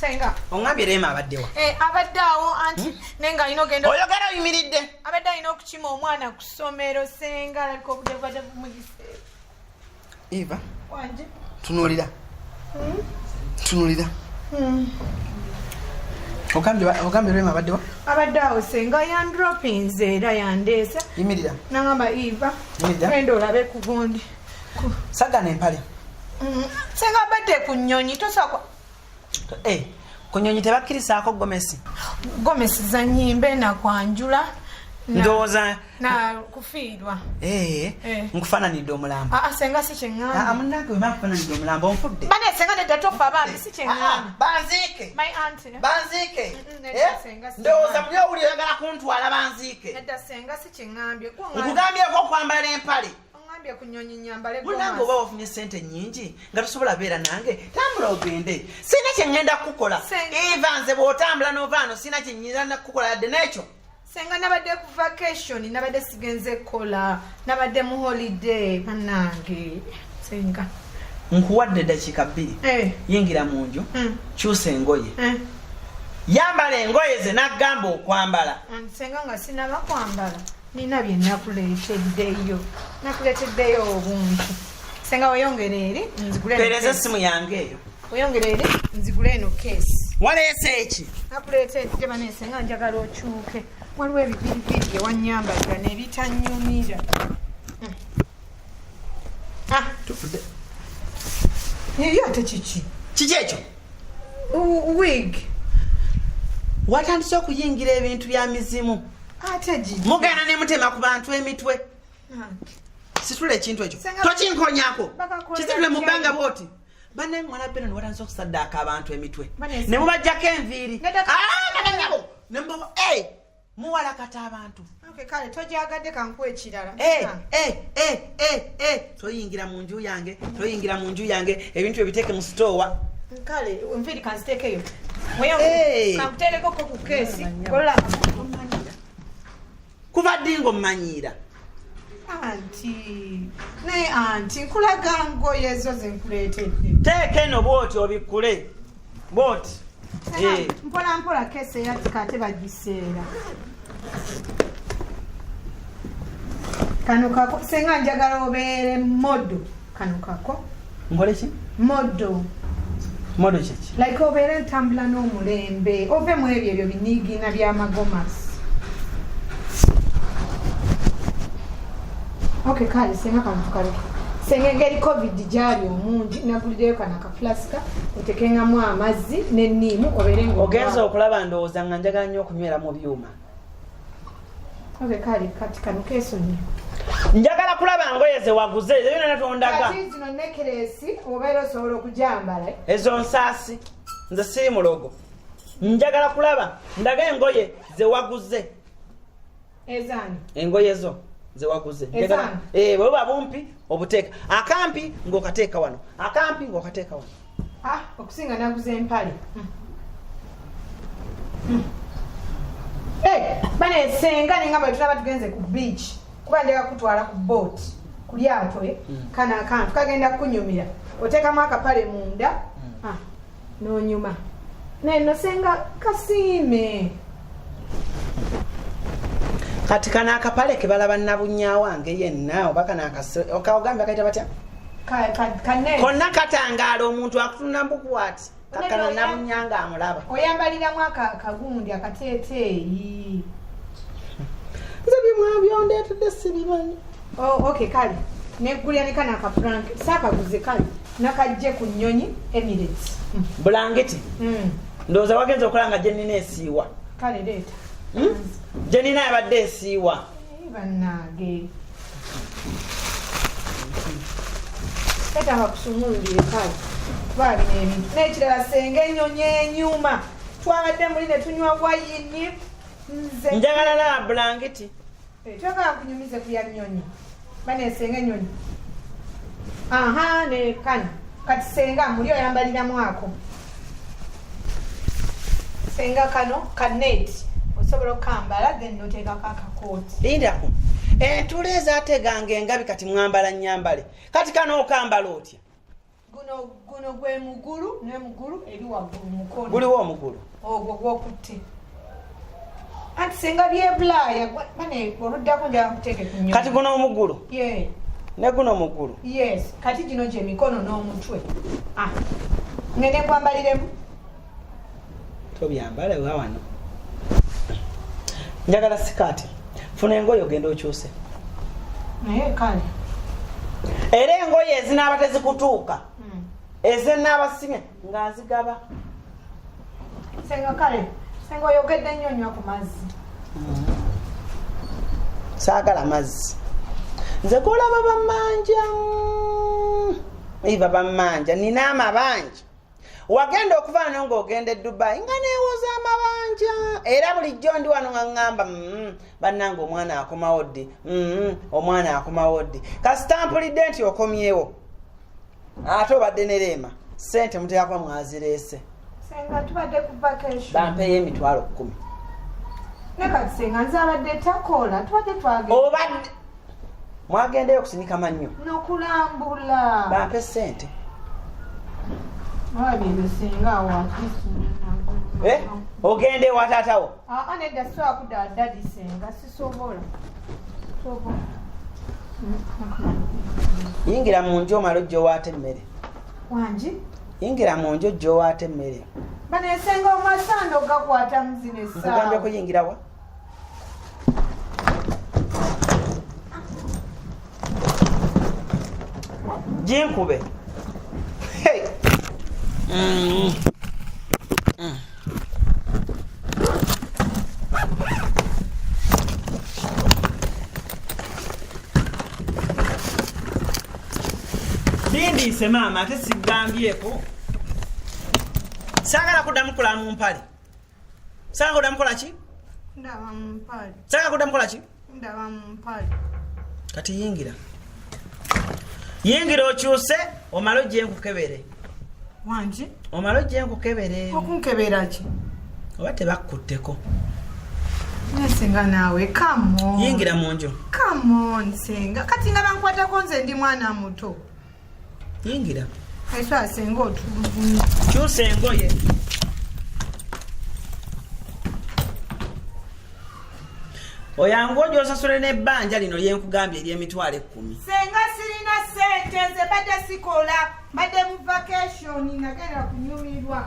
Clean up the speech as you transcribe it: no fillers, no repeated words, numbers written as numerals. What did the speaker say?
Senga. Ongambye Rema abaddewa. Abaddeawo anti nenga ino gendo. Oyogera oyimiridde. Abadde ino okukima omwana ku ssomero senga aliko obudevada bumugise. Eva. Wanje. Tunulira. Tunulira. Ogambye Rema abaddewa? Abaddeawo senga yandropins era yandeesa. Yimirira. Nangamba Eva. Yimirira. Genda olabe ku gundi. Sagana empale. Senga abadde ku nnyonyi tosakwa. Kunyonyi tebakkirizaako Gomesi. Gomesi za nyimbe na kwanjula. Ndowooza na kufiirwa. Nkufaananidde omulambo. Senga si kyeŋŋamba. Munnange bwe bakufaananidde omulambo onfudde. Bane senga nedda tofa bambi si kyeŋŋamba. Banziike. My auntie. Banziike. Ndowooza buli owuli oyagala kuntwala banziike. Nedda senga si kyeŋŋambye. Nkugambyeko okwambala empale. Ku nnyonyi nyambale Munange oba wafunye ssente nnyingi nga tosobola beera nange tambula ogende. Sina kye ŋŋenda kukola. Eva nze bw'otambula n'ovaano sina kye nnyinza kukola yadde n'ekyo. Senga nabadde ku vacation nabadde sigenze kola nabadde mu holiday bannange senga. Nkuwadde eddakiika 2. Yingira mu nju. Kyusa engoye. Yambala engoye ze naggamba okwambala. Senga nga sinaba kwambala. Nina bye nakuleeteddeyo. Nakuleeteddeyo obuntu. Senga weyongere eri nzigule. Pereza essimu yange eyo. Weyongere eri nzigule eno keesi. Waleese eki? Nakuleetedde bane senga njagala okyuke. Waliwo ebibiribiri bye wannyambaga n'ebitanyumira. Tufudde. Ye ate kiki? Kiki ekyo? Wig. Watandise okuyingira ebintu bya mizimu. Ate gidi. Mugenda ne mutema ku bantu emitwe. Situla ekintu ekyo. Tokinkonyako. Kisitule mu bbanga bwoti. Banne mwana beno ne watandise okusaddaaka abantu emitwe. Ne mubajjako enviiri. Nyabo. Ne mubaba muwala kata abantu. Kale tojagadde kankuwa ekirala. Toyingira mu nju yange. Toyingira mu nju yange. Ebintu ebiteeke mu sitowa. Kale enviiri kanziteekeyo. Kankuteereko ku keesi. Kola. Kuva dingo mmanyiira. Anti nkulaga ngoye ezo ze nkuleetedde. Teeka eno bwoti obikkule. Bwoti. Mpola mpola keesi eyatika ate bagiseera. Kano kako senga njagala obeere modo. Kano kako. Nkole ki? Modo. Modo kiki? Like obeere ntambula n'omulembe. Ove mu ebyo biniigina by'amagomasi. Okay, kale senga kantu kale. Senga ngeri COVID gyali omungi nagulireyo kana ka flaska otekengamu amazzi n'enniimu obeere ngo. Ogenza okulaba ndowooza nga njagala nnyo okunywera mu byuma. Okay, kale kati kano keesonyi. Njagala kulaba ngoye ze waguze ezo byonna tondaga. Kati zino necklace obeera osobola okujambala. Ezo nsaasi nze siri mulogo. Njagala kulaba ndaga engoye ze waguze. Ezani. Engoye zo ze waguze. Bweba bumpi obuteeka. Akampi ng'okateeka wano. Akampi ng'okateeka wano. Okusinga naguze empale. Bane senga nengamba tulaba tugenze ku beach. Kuba njagala kutwala ku boat. Ku lyato kana akantu kagenda kunyumira. Oteekamu akapale munda. N'onyuma. Neno senga kasiime. Kati kana akapale ke balaba nabunnya wange yenna oba kana okawagamba kaita batya? Kanne. Konna katangaala omuntu akutunda mbukwati. Kakana nabunyanga amulaba. Oyambaliramu akagundi akateeteeyi. Nze bimwe byondeetedde sibimanyi. Okay kale. Neggulya ne kana akablanket. Saakaguze kale. Nakajje ku nnyonyi Emirates. Blanketi. Ndowooza wagenza okulanga gye nnina esiiwa. Kale leeta. Gye nnina yabadde esiiwa. Bannange. Leeta bakusumululire kale. Bali n'ebintu. N'ekirala senga ennyonyi enyuma. Twabadde muli ne tunywa wayini. Njagala na blanketi. Twagala kunyumize ku ya nnyonyi. Bane senga ennyonyi. Ne kana. Kati senga muli oyambaliramu ako. Senga kano kaneti. Osobola okambala then noteekako akakooti. Lindako. Entula ezaateganga engabi kati mwambala nnyambale. Kati kano okambala otya? guno gwe mugulu ne mugulu eri waggulu mukono guliwo omugulu ogwo gwokutte anti senga byebulaya bane oluddako njaga kuteeke ku nnyumba kati guno omugulu yeah. ne guno omugulu yes kati gino gye mikono n'omutwe ngende nkwambaliremu tobyambale wa wano njagala sikaati funa engoye ogenda okyuse naye kale era engoye ezinaaba tezikutuuka ezenaabasinya ng'azigaba senga kale senga oyogedde nnyo nywa ku mazzi saagala mazzi nze golaba bamanja iva bamanja nina amabanja wagenda okuvaana ng'ogenda e Dubai nga neewoza amabanja era bulijjo ndi wano nga ŋŋamba bannange omwana akomawo ddi omwana akomawo ddi kasitampulidde nti okomyewo ate obadde ne Leema ssente muteekako mwazireese senga tubadde ku vacation bampeeyo emitwalo 10 ne kati senga nze abadde takola tubadde twagenda obadde mwagendeyo okusinika mannyo n'okulambula bampe ssente senga ogende ewa taatawo nedda sisobola kudda dadi senga sisobola yingira mu nju omala ojja owaata emmere wangi yingira mu nju ojja owaata emmere bano esenga omasando gakwata muzino essaawa nkugambye kuyingirawa jinkube bindiise maama ate sigambyeko saagala kuddamu kola mu mpale saagala kuddamu kola ki ndaba mu mpale saagala kuddamu kola ki ndaba mu mpale kati yingira okyuse omala ojje nkukebere wangi omala ojje nkukebere okunkebera ki oba tebakkutteko nesenga naawe kamon yingira mu nju kamon senga kati nga bankwatako nze ndi mwana muto yingira aiso asenga otulugunya kyusa engoye oyangu ojo osasule n'ebbanja lino lyenkugambye ery'emitwalo 10 senga sirina sente nze badde sikola badde mu vacation nagenda kunyumirwa